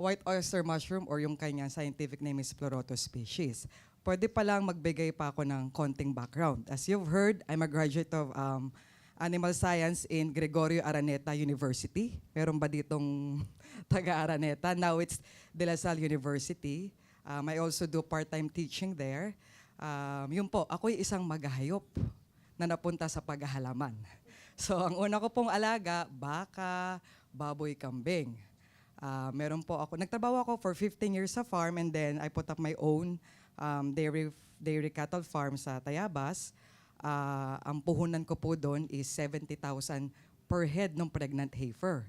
white oyster mushroom or yung kanyang scientific name is PLEUROTUS species. Pwede pa lang magbigay pa ako ng konting background. As you've heard, I'm a graduate of Animal Science in Gregorio Araneta University. Meron ba ditong taga-Araneta? Now it's De La Salle University. I also do part-time teaching there. Yun po, ako'y isang maghahayop na napunta sa paghahalaman. So ang una ko pong alaga, baka, baboy, kambing. Meron po ako, nagtrabaho ako for 15 years sa farm and then I put up my own dairy cattle farm sa Tayabas. Ang puhunan ko po doon is 70,000 per head ng pregnant heifer.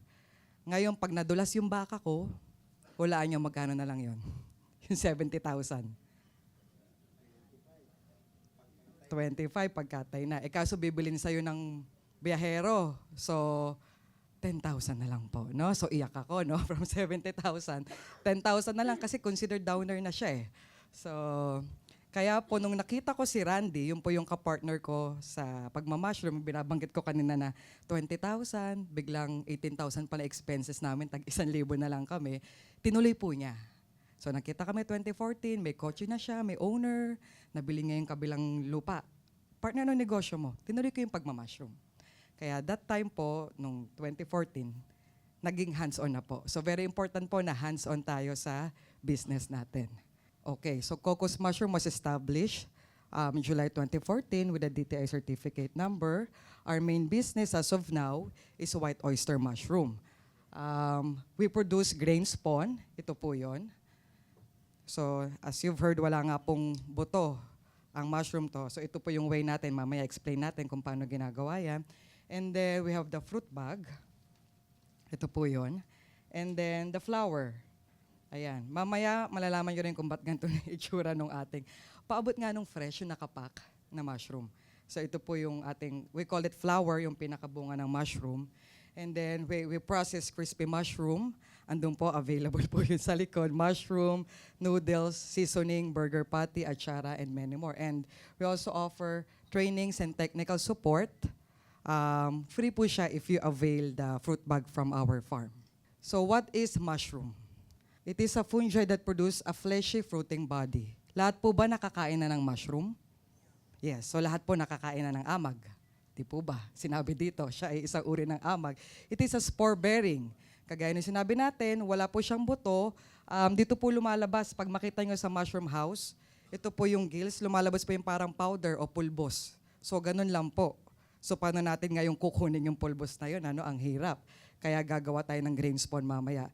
Ngayon, pag nadulas yung baka ko, hulaan nyo magkano na lang yon. Yung 70,000. 25 pagkatay na. Kaso bibilin sa'yo ng biyahero. So, 10,000 na lang po. No? So, iyak ako, no? From 70,000. 10,000 na lang kasi considered downer na siya eh. So, kaya po, nung nakita ko si Randy, yun po yung kapartner ko sa pagmamashroom, binabanggit ko kanina na 20,000, biglang 18,000 pala expenses namin, tag 1,000 na lang kami, tinuloy po niya. So nakita kami 2014, may kotse na siya, may owner, nabili niya yung kabilang lupa. Partner ng negosyo mo, tinuloy ko yung pagmamashroom. Kaya that time po, nung 2014, naging hands-on na po. So very important po na hands-on tayo sa business natin. Okay, so Cocos Mushroom was established July 2014 with a DTI certificate number. Our main business as of now is white oyster mushroom. We produce grain spawn. Ito po yon. So as you've heard, wala nga pong buto ang mushroom to. So ito po yung way natin. Mamaya explain natin kung paano ginagawa yan. And then we have the fruit bag. Ito po yon. And then the flower. Ayan. Mamaya, malalaman nyo rin kung ba't ganito na itsura nung ating. Paabot nga nung fresh yung nakapack na mushroom. So ito po yung ating, we call it flower, yung pinakabunga ng mushroom. And then we process crispy mushroom. Andun po, available po yun sa likod. Mushroom, noodles, seasoning, burger patty, achara, and many more. And we also offer trainings and technical support. Free po siya if you avail the fruit bag from our farm. So what is mushroom? It is a fungi that produce a fleshy fruiting body. Lahat po ba nakakain na ng mushroom? Yes, so lahat po nakakain na ng amag. Di po ba? Sinabi dito, siya ay isang uri ng amag. It is a spore-bearing. Kagaya ng sinabi natin, wala po siyang buto. Dito po lumalabas, pag makita nyo sa mushroom house, ito po yung gills, lumalabas po yung parang powder o pulbos. So ganun lang po. So paano natin ngayong kukunin yung pulbos na yun? Ano? Ang hirap. Kaya gagawa tayo ng grain spawn mamaya.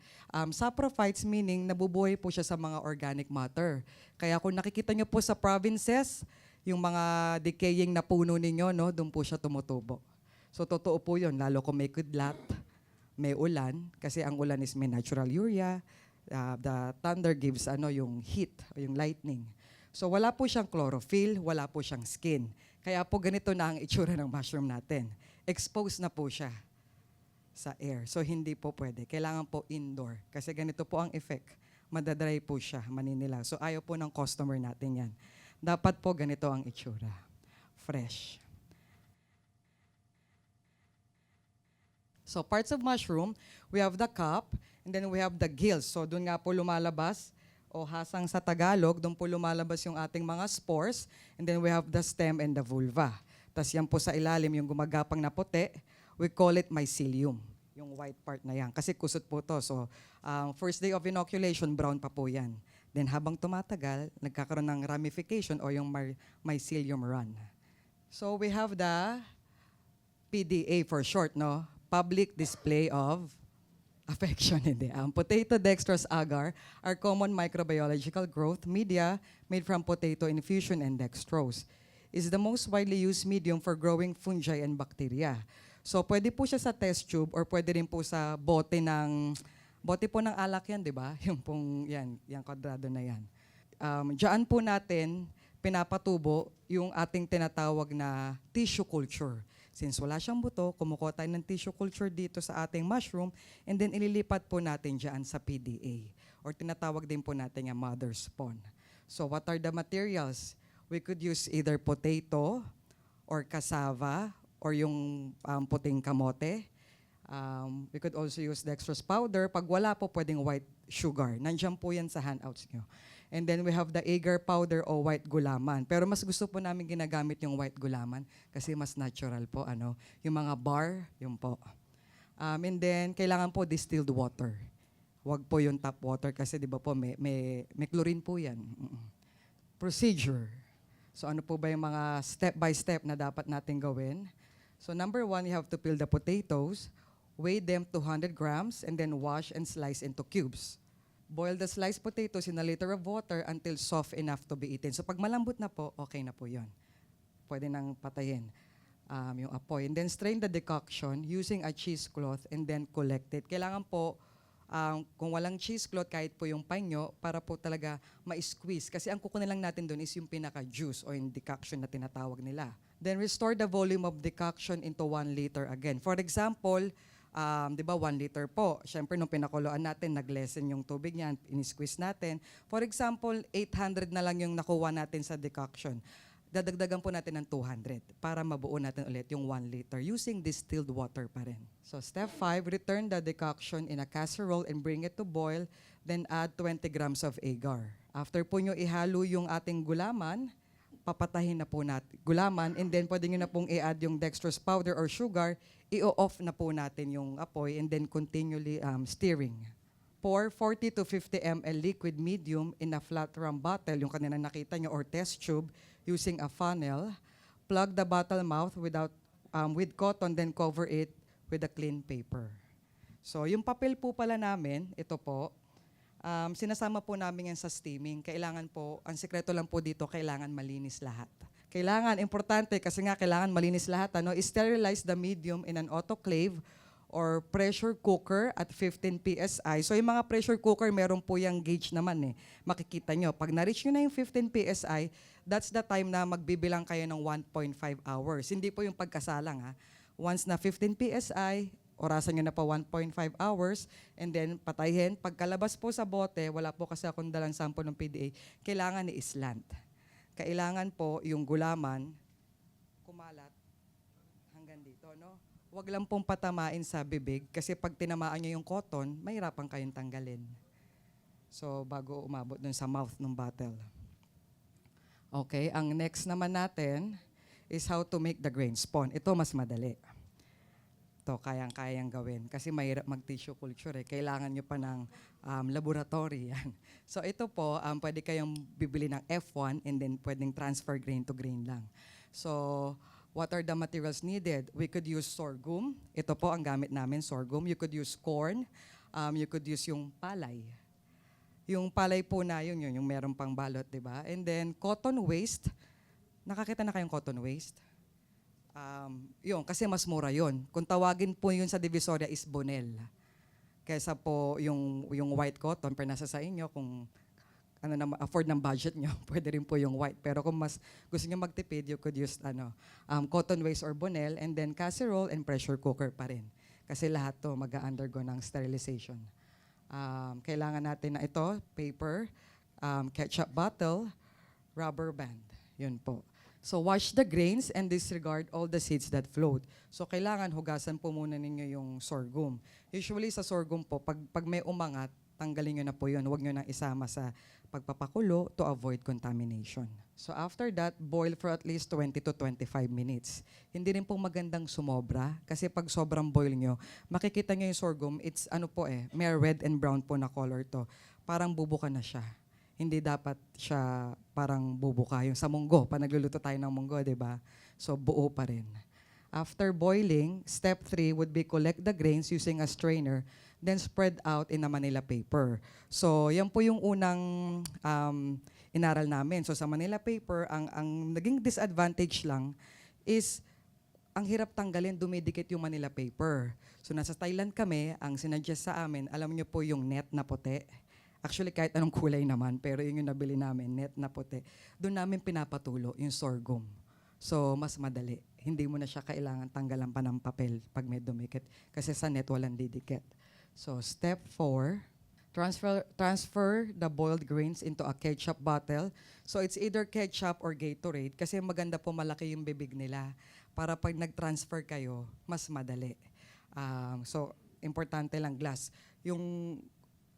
Saprophytes meaning nabubuhay po siya sa mga organic matter. Kaya kung nakikita nyo po sa provinces, yung mga decaying na puno ninyo, no, doon po siya tumutubo. So totoo po yun, lalo kung may kidlat, may ulan, kasi ang ulan is may natural urea, the thunder gives yung heat, o yung lightning. So wala po siyang chlorophyll, wala po siyang skin. Kaya po ganito na ang itsura ng mushroom natin. Exposed na po siya sa air. So hindi po pwede. Kailangan po indoor. Kasi ganito po ang effect. Madadry po siya, maninila. So ayaw po ng customer natin yan. Dapat po ganito ang itsura. Fresh. So parts of mushroom, we have the cup, and then we have the gills. So doon nga po lumalabas, o hasang sa Tagalog, doon po lumalabas yung ating mga spores, and then we have the stem and the vulva. Tapos yan po sa ilalim, yung gumagapang na puti, we call it mycelium, yung white part na yan. Kasi kusot po to. So, first day of inoculation, brown pa po yan. Then habang tumatagal, nagkakaroon ng ramification o yung mycelium run. So, we have the PDA for short, no? Public Display of Affection. Hindi. Potato dextrose agar are common microbiological growth media made from potato infusion and dextrose. Is the most widely used medium for growing fungi and bacteria. So, pwede po siya sa test tube or pwede rin po sa bote po ng alak yan, di ba? Yung pong, yung kwadrado na yan. Diyan po natin pinapatubo yung ating tinatawag na tissue culture. Since wala siyang buto, kumukuha tayo ng tissue culture dito sa ating mushroom and then ililipat po natin diyan sa PDA or tinatawag din po natin yung mother spawn. So, what are the materials? We could use either potato or cassava or yung puting kamote. We could also use dextrose powder. Pag wala po, pwedeng white sugar. Nandiyan po yan sa handouts nyo. And then we have the agar powder o white gulaman. Pero mas gusto po namin ginagamit yung white gulaman kasi mas natural po. Yung mga bar, yun po. And then, kailangan po distilled water. Huwag po yung tap water kasi di ba po may chlorine po yan. Procedure. So ano po ba yung mga step by step na dapat natin gawin? So number 1, you have to peel the potatoes, weigh them 200 grams, and then wash and slice into cubes. Boil the sliced potatoes in a liter of water until soft enough to be eaten. So pag malambot na po, okay na po yun. Pwede nang patayin yung apoy. And then strain the decoction using a cheesecloth and then collect it. Kailangan po, kung walang cheesecloth, kahit po yung panyo, para po talaga ma-squeeze. Kasi ang kukunin lang natin doon is yung pinaka-juice o yung decoction na tinatawag nila. Then restore the volume of decoction into 1 liter again. For example, di ba 1 liter po. Siyempre, nung pinakuluan natin, nag-lessen yung tubig niyan, in-squeeze natin. For example, 800 na lang yung nakuha natin sa decoction. Dadagdagan po natin ng 200 para mabuo natin ulit yung 1 liter using distilled water pa rin. So step 5, return the decoction in a casserole and bring it to boil, then add 20 grams of agar. After po nyo ihalo yung ating gulaman, papatahin na po natin gulaman, and then pwede nyo na pong i-add yung dextrose powder or sugar, i-off na po natin yung apoy, and then continually stirring. Pour 40 to 50 ml liquid medium in a flat round bottle, yung kanina nakita nyo, or test tube, using a funnel. Plug the bottle mouth with cotton, then cover it with a clean paper. So yung papel po pala namin, ito po, sinasama po namin yan sa steaming. Kailangan po, ang sekreto lang po dito, kailangan malinis lahat. Kailangan, importante, kasi nga kailangan malinis lahat, sterilize the medium in an autoclave or pressure cooker at 15 PSI. So yung mga pressure cooker, meron po yung gauge naman Makikita nyo. Pag na-reach nyo na yung 15 PSI, that's the time na magbibilang kayo ng 1.5 hours. Hindi po yung pagkasalang Once na 15 PSI, orasan nyo na po 1.5 hours, and then patayin. Pagkalabas po sa bote, wala po kasi akong dalang sample ng PDA, kailangan i-slant. Kailangan po yung gulaman, kumalat hanggang dito, Huwag lang pong patamain sa bibig kasi pag tinamaan nyo yung cotton, mahirapan kayong tanggalin. So, bago umabot dun sa mouth ng bottle. Okay, ang next naman natin is how to make the grain spawn. Ito mas madali. Ito, kayang-kayang gawin. Kasi mahirap mag-tissue culture Kailangan nyo pa ng laboratory yan. So, ito po, pwede kayong bibili ng F1 and then pwedeng transfer grain to grain lang. So, what are the materials needed? We could use sorghum. Ito po ang gamit namin, sorghum. You could use corn. You could use yung palay. Yung palay po na yun, yung meron pang balot, di ba? And then, cotton waste. Nakakita na kayong cotton waste? Yun, kasi mas mura yun. Kung tawagin po yun sa Divisoria is bonel. Kaysa po yung white cotton, pero nasa sa inyo kung afford ng budget nyo, pwede rin po yung white. Pero kung mas gusto nyo magtipid, you could use cotton waste or bonel, and then casserole and pressure cooker pa rin. Kasi lahat to mag-undergo ng sterilization. Kailangan natin na ito, paper, ketchup bottle, rubber band. Yun po. So wash the grains and disregard all the seeds that float. So kailangan hugasan po muna ninyo yung sorghum. Usually sa sorghum po, pag may umangat, tanggalin nyo na po yun. Huwag nyo nang isama sa pagpapakulo to avoid contamination. So after that, boil for at least 20 to 25 minutes. Hindi rin po magandang sumobra kasi pag sobrang boil nyo, makikita nyo yung sorghum, it's may red and brown po na color to. Parang bubuka na siya. Hindi dapat siya parang bubuka. Yung sa munggo, pa nagluluto tayo ng munggo, di ba? So buo pa rin. After boiling, step 3 would be collect the grains using a strainer, then spread out in a Manila paper. So, yan po yung unang inaral namin. So, sa Manila paper, ang naging disadvantage lang is ang hirap tanggalin, dumidikit yung Manila paper. So, nasa Thailand kami, ang sinadjust sa amin, alam niyo po yung net na puti. Actually, kahit anong kulay naman, pero yun yung nabili namin, net na puti. Doon namin pinapatulo yung sorghum. So, mas madali. Hindi mo na siya kailangan tanggalan pa ng papel pag may dumikit. Kasi sa net, walang didikit. So, step 4, transfer the boiled grains into a ketchup bottle. So, it's either ketchup or Gatorade kasi maganda po malaki yung bibig nila para pag nag-transfer kayo, mas madali. So, importante lang glass.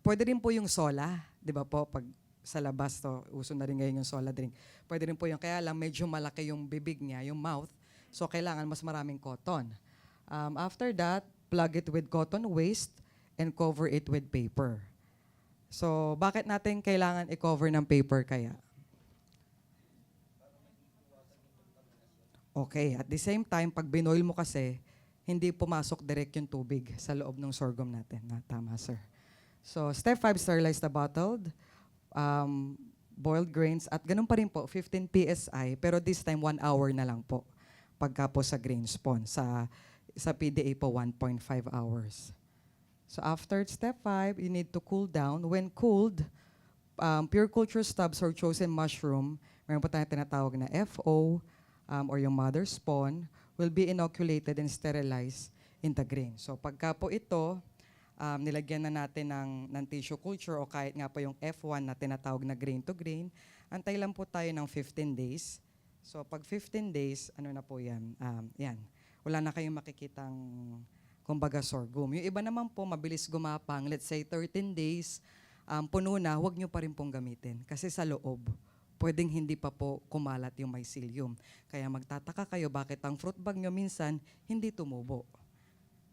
Pwede rin po yung sola, di ba po, pag sa labas to, uso na rin ngayon yung sola drink. Pwede rin po yung, kaya lang medyo malaki yung bibig niya, yung mouth, so kailangan mas maraming cotton. After that, plug it with cotton waste and cover it with paper. So, bakit natin kailangan i-cover ng paper kaya? Okay, at the same time, pag binoil mo kasi, hindi pumasok direct yung tubig sa loob ng sorghum natin. Tama, sir. So, step 5, sterilize the bottled, boiled grains, at ganun pa rin po, 15 PSI, pero this time 1 hour na lang po, pagka po sa grain spawn. Sa PDA po, 1.5 hours. So, after step 5, you need to cool down. When cooled, pure culture stubs or chosen mushroom, meron po tayong tinatawag na FO, or yung mother spawn, will be inoculated and sterilized in the grain. So, pagka po ito, nilagyan na natin ng tissue culture o kahit nga po yung F1 na tinatawag na grain to grain, antay lang po tayo ng 15 days. So pag 15 days, ano na po yan? Yan. Wala na kayong makikitang, kumbaga, sorghum. Yung iba naman po, mabilis gumapang, let's say 13 days, puno na, huwag nyo pa rin pong gamitin. Kasi sa loob, pwedeng hindi pa po kumalat yung mycelium. Kaya magtataka kayo bakit ang fruit bag nyo minsan hindi tumubo.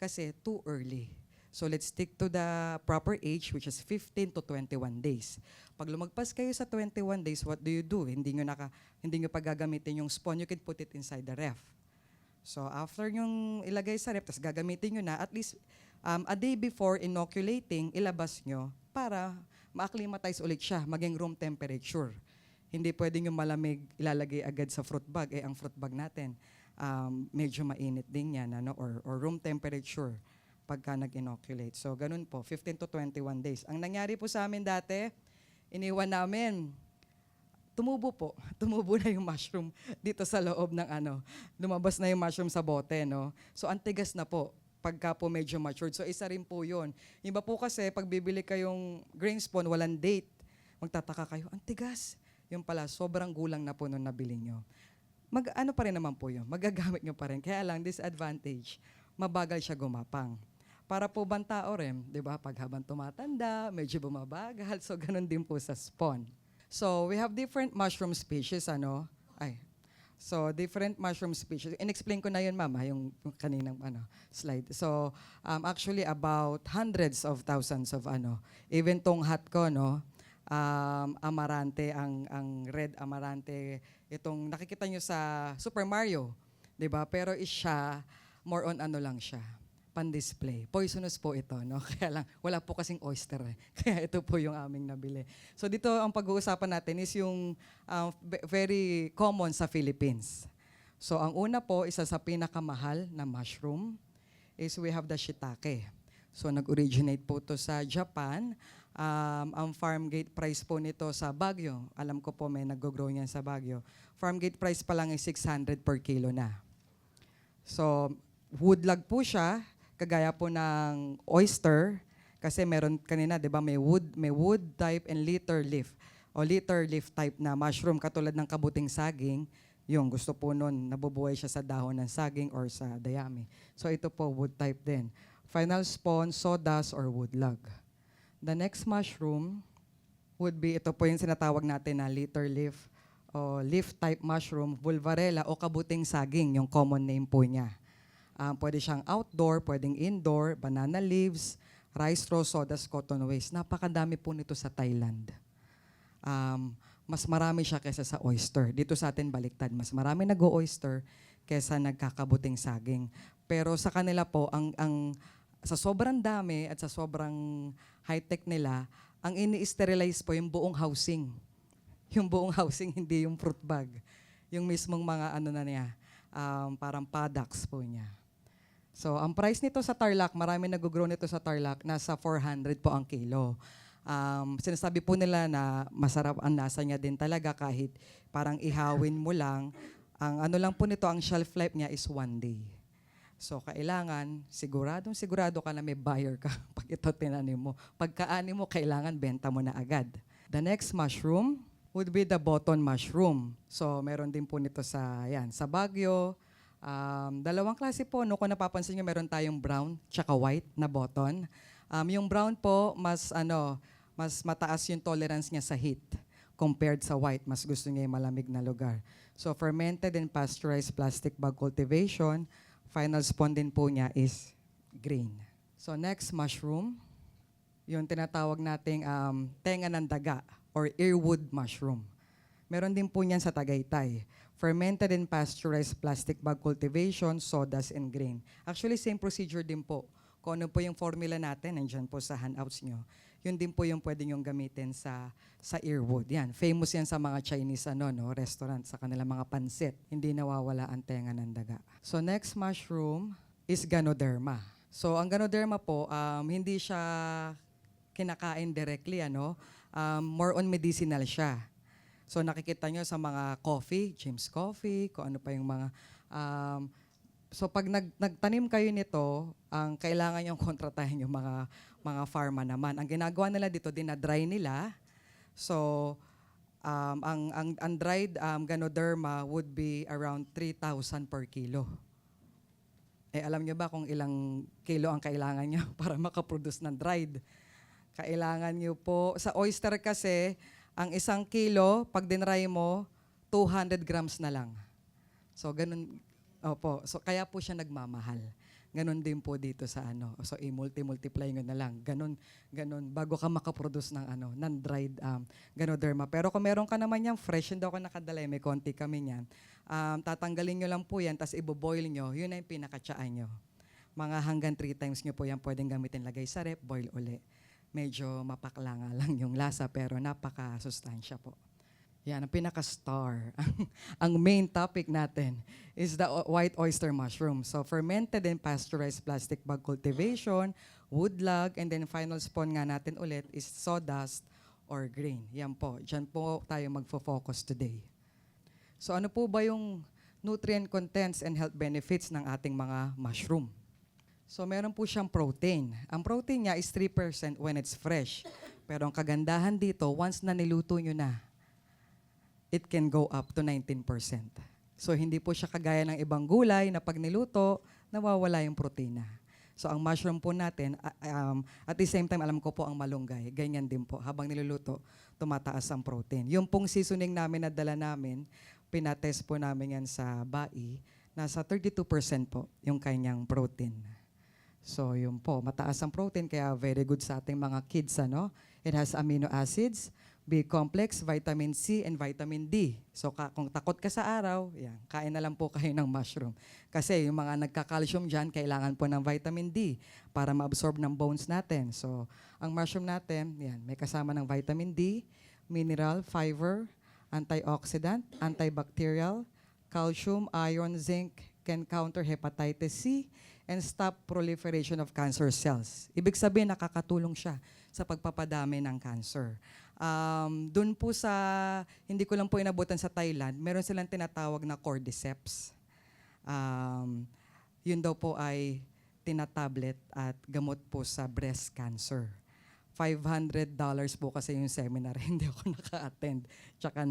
Kasi too early. So let's stick to the proper age, which is 15 to 21 days. Pag lumagpas kayo sa 21 days, what do you do? Hindi nyo pa gagamitin yung spawn, you can put it inside the ref. So after yung ilagay sa ref, tapos gagamitin nyo na, at least a day before inoculating, ilabas nyo para ma-acclimatize ulit siya, maging room temperature. Hindi pwedeng yung malamig ilalagay agad sa fruit bag. Ang fruit bag natin, medyo mainit din yan, or room temperature pagka nag-inoculate. So, ganun po, 15 to 21 days. Ang nangyari po sa amin dati, iniwan namin, tumubo po. Tumubo na yung mushroom dito sa loob ng lumabas na yung mushroom sa bote, no? So, ang tigas na po pagka po medyo matured. So, isa rin po yun. Iba po kasi, pag bibili kayong grain spawn, walang date, magtataka kayo, ang tigas. Yung pala, sobrang gulang na po nung nabili nyo. Ano pa rin naman po yun, magagamit nyo pa rin. Kaya lang, disadvantage, mabagal siya gumapang. Para po bang tao rin, di ba? Pag habang tumatanda, medyo bumabagal. So, ganun din po sa spawn. So, we have different mushroom species, So, different mushroom species. In-explain ko na yun, mama, yung kaninang slide. So, actually, about hundreds of thousands of even tong hat ko, no? Amarante, ang red amarante, itong nakikita nyo sa Super Mario, di ba? Pero siya, more on lang siya, pan-display. Poisonous po ito, no? Kaya lang, wala po kasing oyster. Kaya ito po yung aming nabili. So dito, ang pag-uusapan natin is yung very common sa Philippines. So ang una po, isa sa pinakamahal na mushroom is we have the shiitake. So nag-originate po to sa Japan. Ang farm gate price po nito sa Baguio, alam ko po may nag-grow niyan sa Baguio. Farm gate price pa lang ay 600 per kilo na. So, wood log po siya, kagaya po ng oyster, kasi meron kanina, di ba, may wood type and litter leaf, o litter leaf type na mushroom, katulad ng kabuting saging, yung gusto po nun, nabubuhay siya sa dahon ng saging or sa dayami. So, ito po, wood type din. Final spawn, sawdust or wood log. The next mushroom would be, ito po yung sinatawag natin na litter leaf o leaf type mushroom, vulvarella o kabuting saging, yung common name po niya. Pwede siyang outdoor, pwedeng indoor, banana leaves, rice straw, sawdust, cotton waste. Napakadami po nito sa Thailand. Mas marami siya kaysa sa oyster. Dito sa atin baliktad, mas marami nag-o-oyster kaysa nagkakabuting saging. Pero sa kanila po, sa sobrang dami at sa sobrang high-tech nila, ang ini-sterilize po yung buong housing. Yung buong housing, hindi yung fruit bag. Yung mismong mga parang paddocks po niya. So, ang price nito sa Tarlac, marami nag-grow nito sa Tarlac, nasa 400 po ang kilo. Sinasabi po nila na masarap ang lasa niya din talaga kahit parang ihawin mo lang. Ang lang po nito, ang shelf life niya is 1 day. So, kailangan, sigurado ka na may buyer ka pag ito tinanim mo. Pagkaani mo, kailangan benta mo na agad. The next mushroom would be the button mushroom. So, meron din po nito sa Baguio, Dalawang klase po, no? Kung napapansin nyo, meron tayong brown tsaka white na button. Yung brown po, mas mataas yung tolerance niya sa heat compared sa white. Mas gusto niya yung malamig na lugar. So fermented and pasteurized plastic bag cultivation, final spawn din po niya is green. So next, mushroom. Yung tinatawag nating tenga ng daga or earwood mushroom. Meron din po niyan sa Tagaytay. Fermented and pasteurized plastic bag cultivation, sawdust and grain. Actually, same procedure din po. Kung ano po yung formula natin, nandyan po sa handouts nyo, yun din po yung pwede nyong gamitin sa earwood. Yan, famous yan sa mga Chinese restaurant, sa kanilang mga pansit. Hindi nawawala ang tenga ng daga. So next mushroom is Ganoderma. So ang Ganoderma po, hindi siya kinakain directly, more on medicinal siya. So nakikita nyo sa mga coffee, James Coffee, kung ano pa yung mga... so pag nagtanim kayo nito, ang kailangan yung kontratahin yung mga farma naman. Ang ginagawa nila dito, dinadry nila. So ang dried Ganoderma would be around 3,000 per kilo. Alam nyo ba kung ilang kilo ang kailangan nyo para makaproduce ng dried? Kailangan nyo po, sa oyster kasi, ang 1 kilo, pag dinry mo, 200 grams na lang. So, ganun, opo. So, kaya po siya nagmamahal. Ganun din po dito sa So, i-multiply nyo na lang. Ganun, bago ka makaproduce ng dried Ganoderma. Pero kung meron ka naman yan, fresh, hindi ako nakadala, may konti kami yan. Tatanggalin nyo lang po yan, tapos i-boil nyo, yun na yung pinakatsaan nyo. Mga hanggang 3 times nyo po yan pwedeng gamitin, lagay sa rep, boil uli. Medyo mapakla nga lang yung lasa, pero napaka-sustansya po. Yan, ang pinaka-star. Ang main topic natin is the white oyster mushroom. So, fermented and pasteurized plastic bag cultivation, wood log, and then final spawn nga natin ulit is sawdust or grain. Yan po. Diyan po tayo magfo-focus today. So, ano po ba yung nutrient contents and health benefits ng ating mga mushroom? So, meron po siyang protein. Ang protein niya is 3% when it's fresh. Pero ang kagandahan dito, once na niluto nyo na, it can go up to 19%. So, hindi po siya kagaya ng ibang gulay na pag niluto, nawawala yung protina. So, ang mushroom po natin, at the same time, alam ko po ang malunggay. Ganyan din po. Habang niluluto, tumataas ang protein. Yung pong seasoning namin na dala namin, pinatest po namin yan sa BAI, nasa 32% po yung kanyang protein. So, yun po, mataas ang protein, kaya very good sa ating mga kids, It has amino acids, B-complex, vitamin C, and vitamin D. So, kung takot ka sa araw, yan, kain na lang po kayo ng mushroom. Kasi yung mga nagka-calcium dyan, kailangan po ng vitamin D para ma-absorb ng bones natin. So, ang mushroom natin, yan, may kasama ng vitamin D, mineral, fiber, antioxidant, antibacterial, calcium, iron, zinc, can counter hepatitis C, and stop proliferation of cancer cells. Ibig sabihin, nakakatulong siya sa pagpapadami ng cancer. Doon po sa, hindi ko lang po inabutan sa Thailand, meron silang tinatawag na cordyceps. Yun daw po ay tinatablet at gamot po sa breast cancer. $500 po kasi yung seminar, hindi ako naka-attend. Tsaka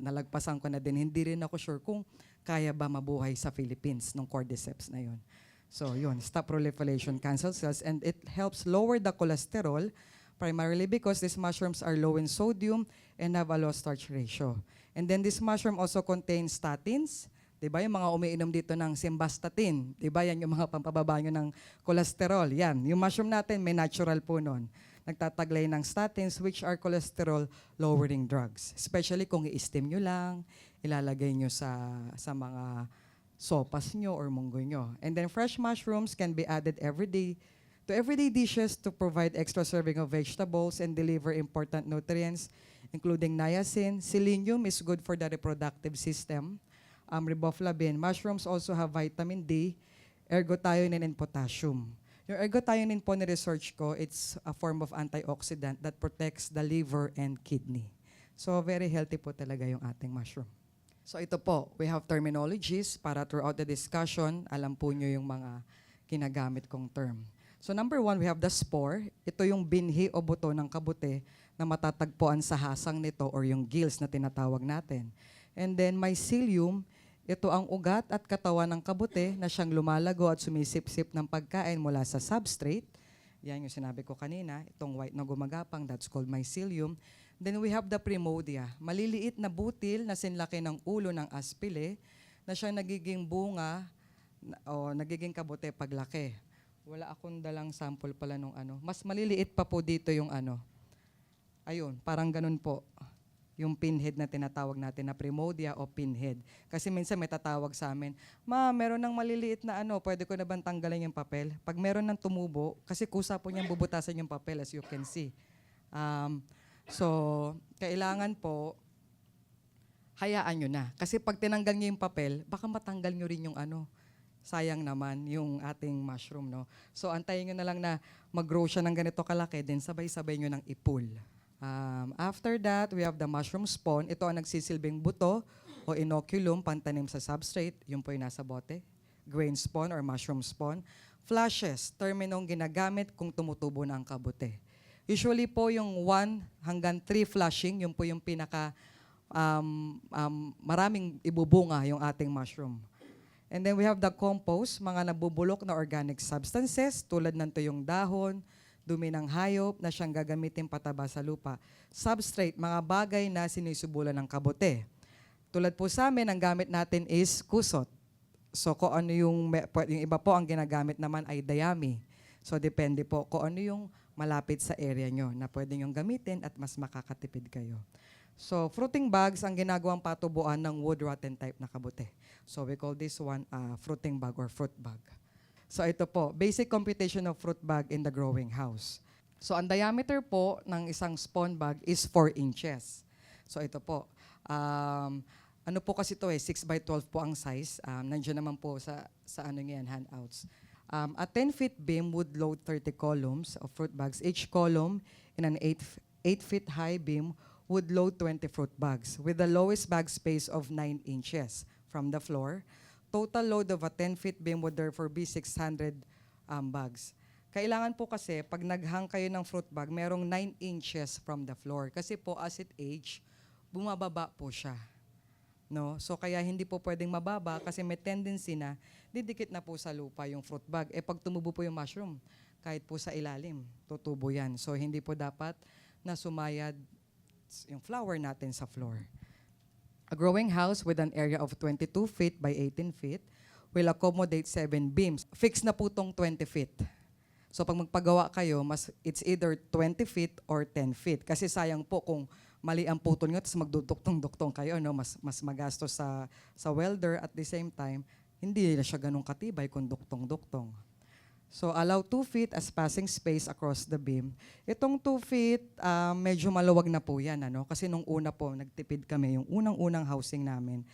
nalagpasan ko na din. Hindi rin ako sure kung kaya ba mabuhay sa Philippines nung cordyceps na yun. So yun, stop proliferation cancer cells, and it helps lower the cholesterol, primarily because these mushrooms are low in sodium and have a low starch ratio. And then this mushroom also contains statins. Diba yung mga umiinom dito ng simvastatin? Diba yan yung mga pampababa nyo ng cholesterol? Yan, yung mushroom natin may natural po nun. Nagtataglay ng statins, which are cholesterol-lowering drugs. Especially kung i-steam nyo lang, ilalagay nyo sa mga sopas nyo or munggo nyo. And then fresh mushrooms can be added every day to everyday dishes to provide extra serving of vegetables and deliver important nutrients, including niacin. Selenium is good for the reproductive system. Riboflavin. Mushrooms also have vitamin D, ergothioneine, and potassium. Yung ergothioneine po ni-research ko, it's a form of antioxidant that protects the liver and kidney. So very healthy po talaga yung ating mushroom. So ito po, we have terminologies para throughout the discussion, alam po nyo yung mga ginagamit kong term. So number 1, we have the spore. Ito yung binhi o buto ng kabute na matatagpuan sa hasang nito or yung gills na tinatawag natin. And then mycelium Ito ang ugat at katawan ng kabute na siyang lumalago at sumisip-sip ng pagkain mula sa substrate. Yan yung sinabi ko kanina, itong white na gumagapang, that's called mycelium. Then we have the primodia, maliliit na butil na sinlaki ng ulo ng aspile na siyang nagiging bunga o nagiging kabute paglaki. Wala akong dalang sample pala nung ano. Mas maliliit pa po dito yung ano. Ayun, parang ganun po. Yung pinhead na tinatawag natin na primodia o pinhead. Kasi minsan may tatawag sa amin, ma, meron ng maliliit na ano, pwede ko na bang tanggalin yung papel? Pag meron ng tumubo, kasi kusa po niyang bubutasan yung papel as you can see. So, kailangan po, hayaan nyo na. Kasi pag tinanggal nyo yung papel, baka matanggal nyo rin yung ano, sayang naman yung ating mushroom, no? So, antayin nyo na lang na mag-grow siya ng ganito kalaki, then sabay-sabay nyo nang ipul. After that, we have the mushroom spawn. Ito ang nagsisilbing buto o inoculum, pantanim sa substrate. Yun po yung nasa bote. Grain spawn or mushroom spawn. Flushes, terminong ginagamit kung tumutubo na ang kabute. Usually po yung 1 hanggang 3 flushing, yun po yung pinaka maraming ibubunga yung ating mushroom. And then we have the compost, mga nabubulok na organic substances, tulad ng tuyong dahon, dumi ng hayop na siyang gagamitin pataba sa lupa. Substrate, mga bagay na sinisubulan ng kabute. Tulad po sa amin, ang gamit natin is kusot. So kung ano yung iba po ang ginagamit naman ay dayami. So depende po kung ano yung malapit sa area nyo na pwede nyong gamitin at mas makakatipid kayo. So fruiting bags ang ginagawang patubuan ng wood rotten type na kabute. So we call this one fruiting bag or fruit bag. So ito po, basic computation of fruit bag in the growing house. So ang diameter po ng isang spawn bag is 4 inches. So ito po, ano po kasi ito 6 by 12 po ang size. Nandiyan naman po sa ano yan, handouts. A 10-feet beam would load 30 columns of fruit bags. Each column in an 8-feet high beam would load 20 fruit bags with the lowest bag space of 9 inches from the floor. Total load of a 10-feet beam would therefore be 600 bags. Kailangan po kasi, pag naghang kayo ng fruit bag, merong 9 inches from the floor. Kasi po, as it age, bumababa po siya. No? So, kaya hindi po pwedeng mababa kasi may tendency na didikit na po sa lupa yung fruit bag. Pag tumubo po yung mushroom, kahit po sa ilalim, tutubo yan. So, hindi po dapat na sumayad yung flower natin sa floor. A growing house with an area of 22 feet by 18 feet will accommodate 7 beams. Fixed na po itong 20 feet. So pag magpagawa kayo, it's either 20 feet or 10 feet. Kasi sayang po kung mali ang putol nyo, tapos magduduktong-duktong kayo, no? mas magastos sa welder. At the same time, hindi na siya ganun katibay kung duktong-duktong. So allow 2 feet as passing space across the beam. Itong 2 feet, medyo maluwag na po yan. Ano? Kasi nung una po, nagtipid kami, yung unang-unang housing namin.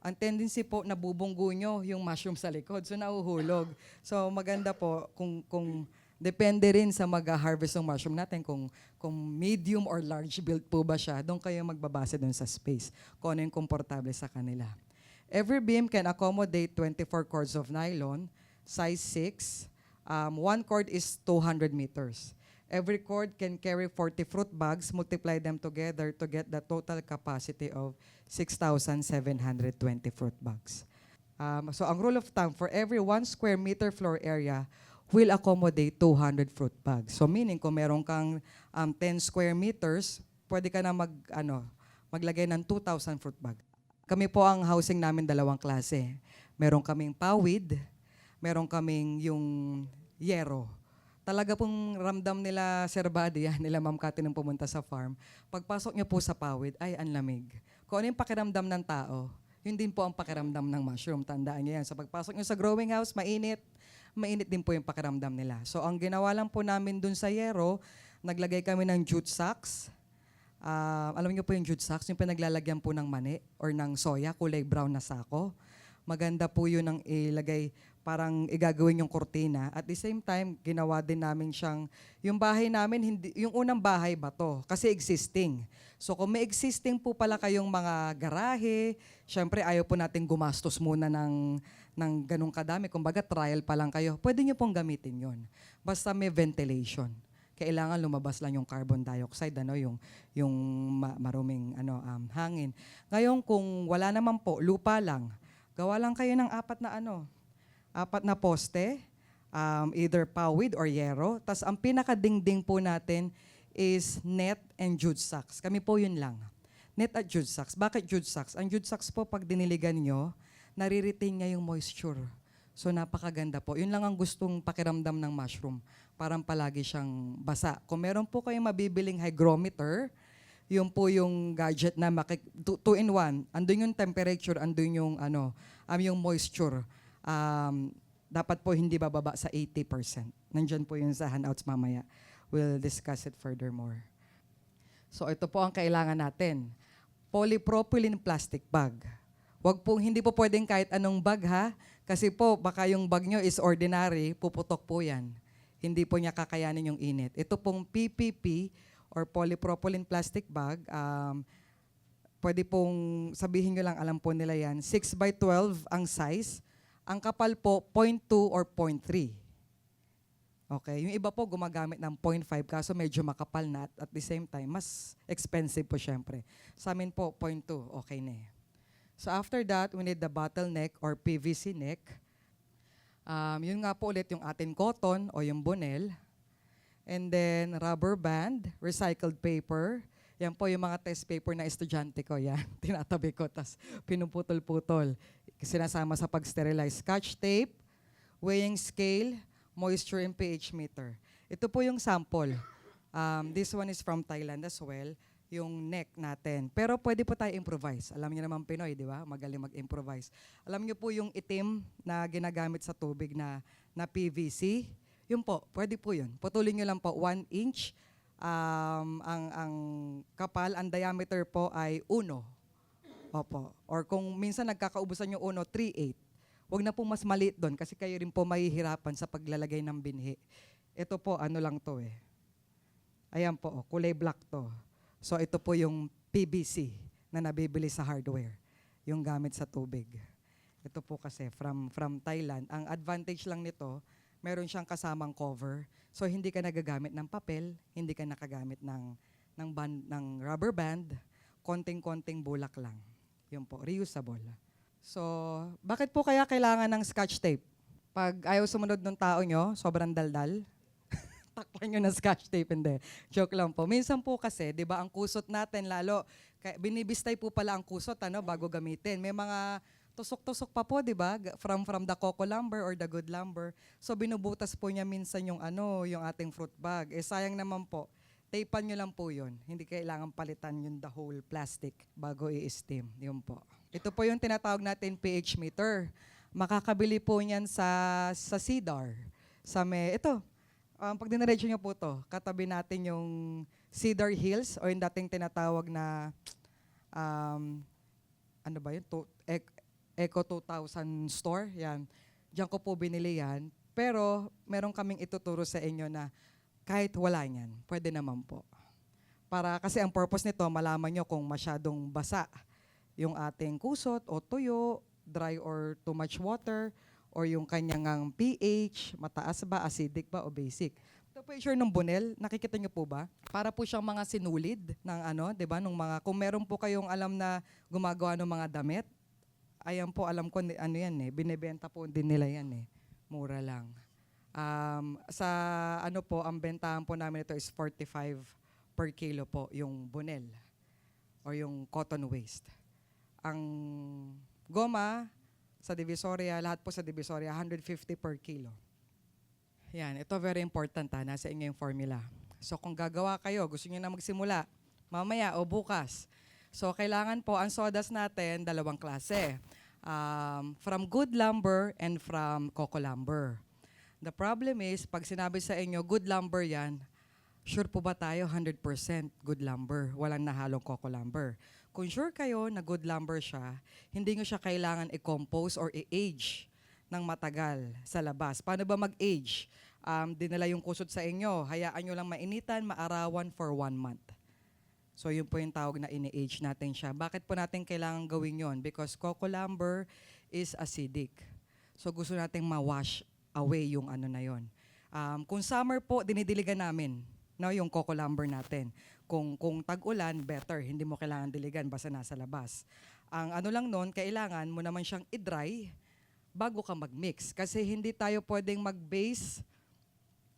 Ang tendency po, nabubunggo nyo yung mushroom sa likod, so nauhulog. So maganda po, kung depende rin sa mag-harvest ng mushroom natin, kung medium or large build po ba siya, doon kayo magbabase doon sa space, kung ano yung komportable sa kanila. Every beam can accommodate 24 cords of nylon, size 6, 1 cord is 200 meters. Every cord can carry 40 fruit bags, multiply them together to get the total capacity of 6,720 fruit bags. So ang rule of thumb, for every 1 square meter floor area, will accommodate 200 fruit bags. So meaning, kung meron kang 10 square meters, pwede ka na maglagay ng 2,000 fruit bag. Kami po ang housing namin 2 klase. Meron kaming pawid, meron kaming yung yero. Talaga pong ramdam nila, Sir Buddy, nila Ma'am Cathy nung pumunta sa farm. Pagpasok niyo po sa pawid, ay, ang lamig. Kung ano yung pakiramdam ng tao, yun din po ang pakiramdam ng mushroom. Tandaan niyo yan. So pagpasok niyo sa growing house, mainit din po yung pakiramdam nila. So ang ginawa lang po namin dun sa yero, naglagay kami ng jute sacks. Alam niyo po yung jute sacks, yung pinaglalagyan po ng mani or ng soya, kulay brown na sako. Maganda po yun ang ilagay, parang igagawin yung kortina. At the same time, ginawa din namin siyang, yung bahay namin, yung unang bahay ba to? Kasi existing. So kung may existing po pala kayong mga garahe, syempre ayaw po natin gumastos muna ng ganung kadami. Kumbaga trial pa lang kayo, pwede nyo pong gamitin yon. Basta may ventilation. Kailangan lumabas lang yung carbon dioxide, yung maruming hangin. Ngayon kung wala naman po, lupa lang, gawa lang kayo ng apat na poste, either pawid or yero. Tas ang pinakadingding po natin is net and jute sacks. Kami po yun lang. Net at jute sacks. Bakit jute sacks? Ang jute sacks po, pag diniligan nyo, nare-retain niya yung moisture. So napakaganda po. Yun lang ang gustong pakiramdam ng mushroom. Parang palagi siyang basa. Kung meron po kayong mabibiling hygrometer, yun po yung gadget na 2-in-1. Andun yung temperature, andun yung yung moisture. Dapat po hindi bababa sa 80%. Nandyan po yun sa handouts mamaya. We'll discuss it furthermore. So ito po ang kailangan natin. Polypropylene plastic bag. Hindi po pwedeng kahit anong bag ha, kasi po baka yung bag nyo is ordinary, puputok po yan. Hindi po niya kakayanin yung init. Ito pong PPP or polypropylene plastic bag, pwede pong sabihin nyo lang, alam po nila yan, 6x12 ang size. Ang kapal po, 0.2 or 0.3. Okay, yung iba po gumagamit ng 0.5 kaso medyo makapal na at the same time, mas expensive po syempre. Sa amin po, 0.2, okay na eh. So after that, we need the bottleneck or PVC neck. Yun nga po ulit yung ating cotton o yung bonel. And then rubber band, recycled paper. Yan po yung mga test paper na estudyante ko. Yan, tinatabi ko, tas pinuputol-putol. Sinasama sa pag-sterilize. Scotch tape, weighing scale, moisture and pH meter. Ito po yung sample. This one is from Thailand as well, yung neck natin. Pero pwede po tayo improvise. Alam niyo naman Pinoy, di ba? Magaling mag-improvise. Alam niyo po yung itim na ginagamit sa tubig na PVC? Yun po, pwede po yun. Putulin niyo lang po 1 inch. Ang kapal, ang diameter po ay 1. Opo. Or kung minsan nagkakaubusan yung 1, 3/8. Huwag na po mas maliit doon kasi kayo rin po mahihirapan sa paglalagay ng binhi. Ito po, lang to eh. Ayan po, kulay black to. So ito po yung PVC na nabibili sa hardware, yung gamit sa tubig. Ito po kasi from Thailand. Ang advantage lang nito, meron siyang kasamang cover. So hindi ka nagagamit ng papel, hindi ka nakagamit ng rubber band, konting-konting bulak lang. Yun po, reusable. So, bakit po kaya kailangan ng scotch tape? Pag ayaw sumunod ng tao nyo, sobrang daldal, takpan nyo ng scotch tape, hindi. Joke lang po. Minsan po kasi, di ba, ang kusot natin, lalo, binibistay po pala ang kusot, bago gamitin. May mga tusok-tusok pa po, di ba, from the coco lumber or the good lumber. So, binubutas po niya minsan yung yung ating fruit bag. Sayang naman po, tapean nyo lang po yun. Hindi kailangan palitan yung the whole plastic bago i-steam. Yun po. Ito po yung tinatawag natin pH meter. Makakabili po niyan sa CDAR. Pag dinaretso nyo po to, katabi natin yung Cedar Hills o yung dating tinatawag na, Eco 2000 store. Yan. Diyan ko po binili yan. Pero meron kaming ituturo sa inyo na kahit wala niyan, pwede naman po. Kasi ang purpose nito, malaman nyo kung masyadong basa yung ating kusot o tuyo, dry or too much water, or yung kanyang pH, mataas ba, acidic ba, o basic. Ito po yung ng bonel, nakikita nyo po ba? Para po siyang mga sinulid ng di ba? Kung meron po kayong alam na gumagawa ng mga damit, ayan po, alam ko, yan eh, binibenta po din nila yan eh. Mura lang. Ang bentahan po namin ito is 45 per kilo po, yung bonel, or yung cotton waste. Ang goma, sa Divisoria, lahat po sa Divisoria, 150 per kilo. Yan, ito very important nasa inyo yung formula. So kung gagawa kayo, gusto niyo na magsimula, mamaya o bukas. So kailangan po, ang sawdust natin, 2 klase. From good lumber and from coco lumber. The problem is, pag sinabi sa inyo, good lumber yan, sure po ba tayo 100% good lumber, walang nahalong coco lumber? Kung sure kayo na good lumber siya, hindi nyo siya kailangan i-compose or i-age ng matagal sa labas. Paano ba mag-age? Dinala yung kusot sa inyo, hayaan nyo lang mainitan, maarawan for 1 month. So yun po yung tawag na ini-age natin siya. Bakit po natin kailangan gawin yon? Because coco lumber is acidic. So gusto nating ma-wash away yung na yon. Kung summer po, dinidiligan namin yung coco lumber natin. Kung tag-ulan, better. Hindi mo kailangan diligan basta nasa labas. Ang ano lang nun, kailangan mo naman siyang i-dry bago ka mag-mix. Kasi hindi tayo pwedeng mag-base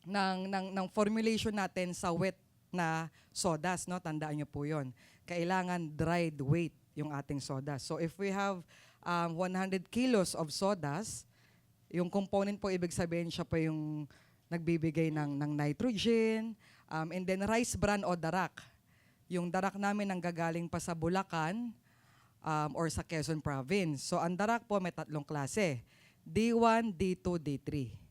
ng formulation natin sa wet na sodas, no? Tandaan niyo po yun. Kailangan dried weight yung ating soda. So if we have 100 kilos of sodas, yung component po, ibig sabihin siya po yung nagbibigay ng nitrogen, and then rice bran o darak. Yung darak namin ang gagaling pa sa Bulacan or sa Quezon Province. So ang darak po may 3 klase, D1, D2, D3.